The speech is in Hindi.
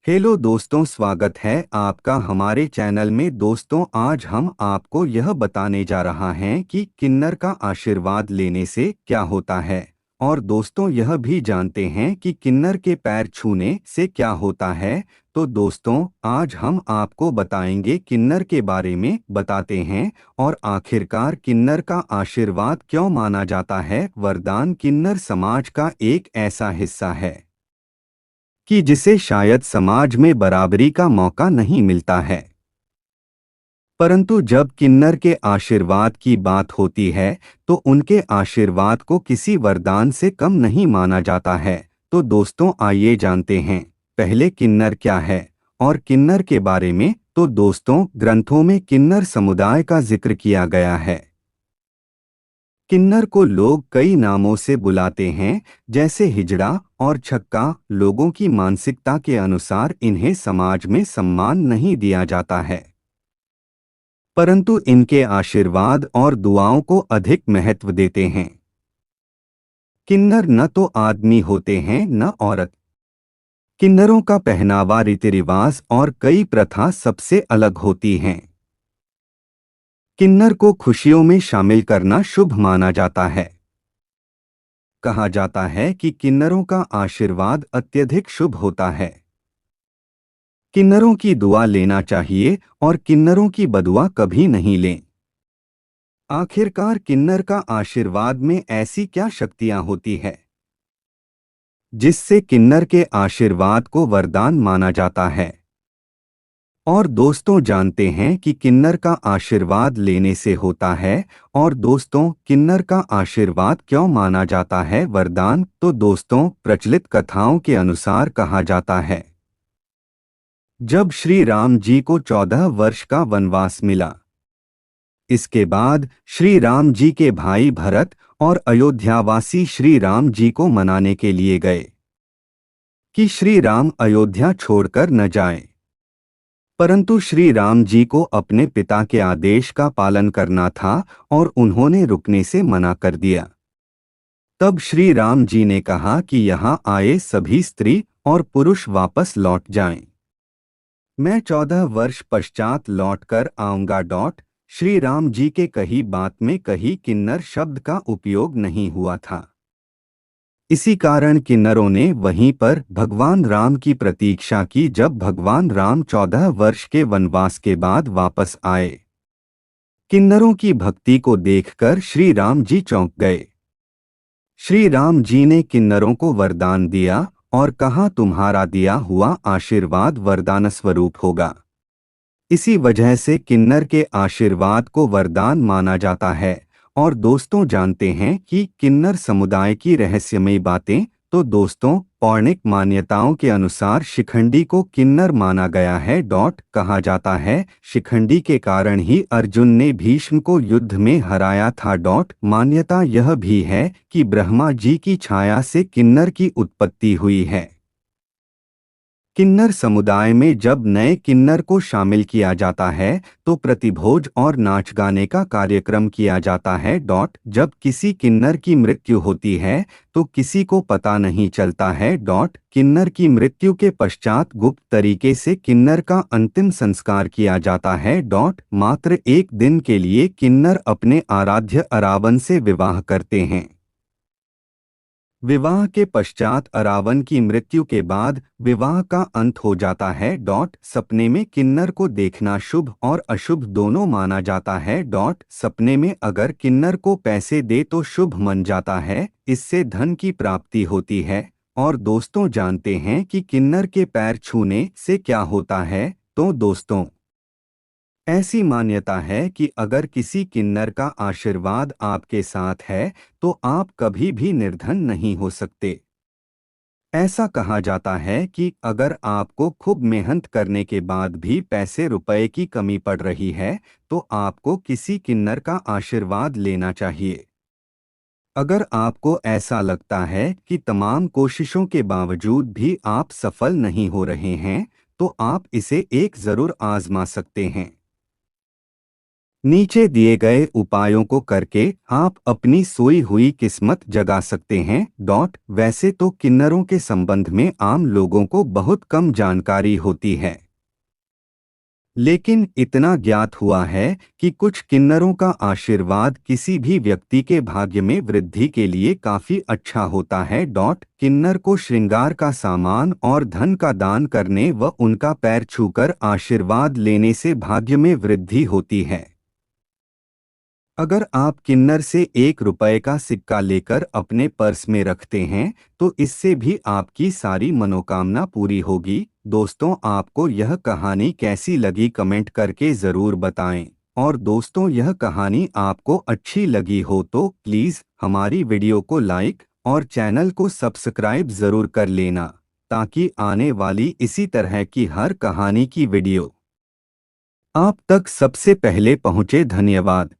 हेलो दोस्तों, स्वागत है आपका हमारे चैनल में। दोस्तों, आज हम आपको यह बताने जा रहा हैं कि किन्नर का आशीर्वाद लेने से क्या होता है। और दोस्तों, यह भी जानते हैं कि किन्नर के पैर छूने से क्या होता है। तो दोस्तों, आज हम आपको बताएंगे किन्नर के बारे में बताते हैं। और आखिरकार किन्नर का आशीर्वाद क्यों माना जाता है वरदान। किन्नर समाज का एक ऐसा हिस्सा है कि जिसे शायद समाज में बराबरी का मौका नहीं मिलता है। परंतु जब किन्नर के आशीर्वाद की बात होती है तो उनके आशीर्वाद को किसी वरदान से कम नहीं माना जाता है। तो दोस्तों, आइए जानते हैं पहले किन्नर क्या है और किन्नर के बारे में। तो दोस्तों, ग्रंथों में किन्नर समुदाय का जिक्र किया गया है। किन्नर को लोग कई नामों से बुलाते हैं, जैसे हिजड़ा और छक्का। लोगों की मानसिकता के अनुसार इन्हें समाज में सम्मान नहीं दिया जाता है, परंतु इनके आशीर्वाद और दुआओं को अधिक महत्व देते हैं। किन्नर न तो आदमी होते हैं न औरत। किन्नरों का पहनावा, रीति रिवाज और कई प्रथा सबसे अलग होती हैं। किन्नर को खुशियों में शामिल करना शुभ माना जाता है। कहा जाता है कि किन्नरों का आशीर्वाद अत्यधिक शुभ होता है। किन्नरों की दुआ लेना चाहिए और किन्नरों की बदुआ कभी नहीं लें। आखिरकार किन्नर का आशीर्वाद में ऐसी क्या शक्तियां होती है जिससे किन्नर के आशीर्वाद को वरदान माना जाता है। और दोस्तों, जानते हैं कि किन्नर का आशीर्वाद लेने से होता है। और दोस्तों, किन्नर का आशीर्वाद क्यों माना जाता है वरदान। तो दोस्तों, प्रचलित कथाओं के अनुसार कहा जाता है जब श्री राम जी को 14 वर्ष का वनवास मिला, इसके बाद श्री राम जी के भाई भरत और अयोध्यावासी श्री राम जी को मनाने के लिए गए कि श्री राम अयोध्या छोड़कर न जाएं। परंतु श्री राम जी को अपने पिता के आदेश का पालन करना था और उन्होंने रुकने से मना कर दिया। तब श्री राम जी ने कहा कि यहाँ आए सभी स्त्री और पुरुष वापस लौट जाएं। मैं 14 वर्ष पश्चात लौटकर आऊंगा। श्री राम जी के कही बात में कही किन्नर शब्द का उपयोग नहीं हुआ था। इसी कारण किन्नरों ने वहीं पर भगवान राम की प्रतीक्षा की। जब भगवान राम 14 वर्ष के वनवास के बाद वापस आए, किन्नरों की भक्ति को देखकर श्री राम जी चौंक गए। श्री राम जी ने किन्नरों को वरदान दिया और कहा, तुम्हारा दिया हुआ आशीर्वाद वरदान स्वरूप होगा। इसी वजह से किन्नर के आशीर्वाद को वरदान माना जाता है। और दोस्तों, जानते हैं कि किन्नर समुदाय की रहस्यमयी बातें। तो दोस्तों, पौराणिक मान्यताओं के अनुसार शिखंडी को किन्नर माना गया है। कहा जाता है शिखंडी के कारण ही अर्जुन ने भीष्म को युद्ध में हराया था। मान्यता यह भी है कि ब्रह्मा जी की छाया से किन्नर की उत्पत्ति हुई है। किन्नर समुदाय में जब नए किन्नर को शामिल किया जाता है तो प्रतिभोज और नाच गाने का कार्यक्रम किया जाता है। जब किसी किन्नर की मृत्यु होती है तो किसी को पता नहीं चलता है। किन्नर की मृत्यु के पश्चात गुप्त तरीके से किन्नर का अंतिम संस्कार किया जाता है। मात्र एक दिन के लिए किन्नर अपने आराध्य अरावन से विवाह करते हैं। विवाह के पश्चात अरावन की मृत्यु के बाद विवाह का अंत हो जाता है। सपने में किन्नर को देखना शुभ और अशुभ दोनों माना जाता है। सपने में अगर किन्नर को पैसे दे तो शुभ मन जाता है, इससे धन की प्राप्ति होती है। और दोस्तों, जानते हैं कि किन्नर के पैर छूने से क्या होता है। तो दोस्तों, ऐसी मान्यता है कि अगर किसी किन्नर का आशीर्वाद आपके साथ है तो आप कभी भी निर्धन नहीं हो सकते। ऐसा कहा जाता है कि अगर आपको खूब मेहनत करने के बाद भी पैसे रुपए की कमी पड़ रही है तो आपको किसी किन्नर का आशीर्वाद लेना चाहिए। अगर आपको ऐसा लगता है कि तमाम कोशिशों के बावजूद भी आप सफल नहीं हो रहे हैं तो आप इसे एक जरूर आजमा सकते हैं। नीचे दिए गए उपायों को करके आप अपनी सोई हुई किस्मत जगा सकते हैं। वैसे तो किन्नरों के संबंध में आम लोगों को बहुत कम जानकारी होती है, लेकिन इतना ज्ञात हुआ है कि कुछ किन्नरों का आशीर्वाद किसी भी व्यक्ति के भाग्य में वृद्धि के लिए काफी अच्छा होता है। किन्नर को श्रृंगार का सामान और धन का दान करने व उनका पैर छूकर आशीर्वाद लेने से भाग्य में वृद्धि होती है। अगर आप किन्नर से 1 रुपए का सिक्का लेकर अपने पर्स में रखते हैं तो इससे भी आपकी सारी मनोकामना पूरी होगी। दोस्तों, आपको यह कहानी कैसी लगी कमेंट करके ज़रूर बताएं। और दोस्तों, यह कहानी आपको अच्छी लगी हो तो प्लीज़ हमारी वीडियो को लाइक और चैनल को सब्सक्राइब ज़रूर कर लेना, ताकि आने वाली इसी तरह की हर कहानी की वीडियो आप तक सबसे पहले पहुँचे। धन्यवाद।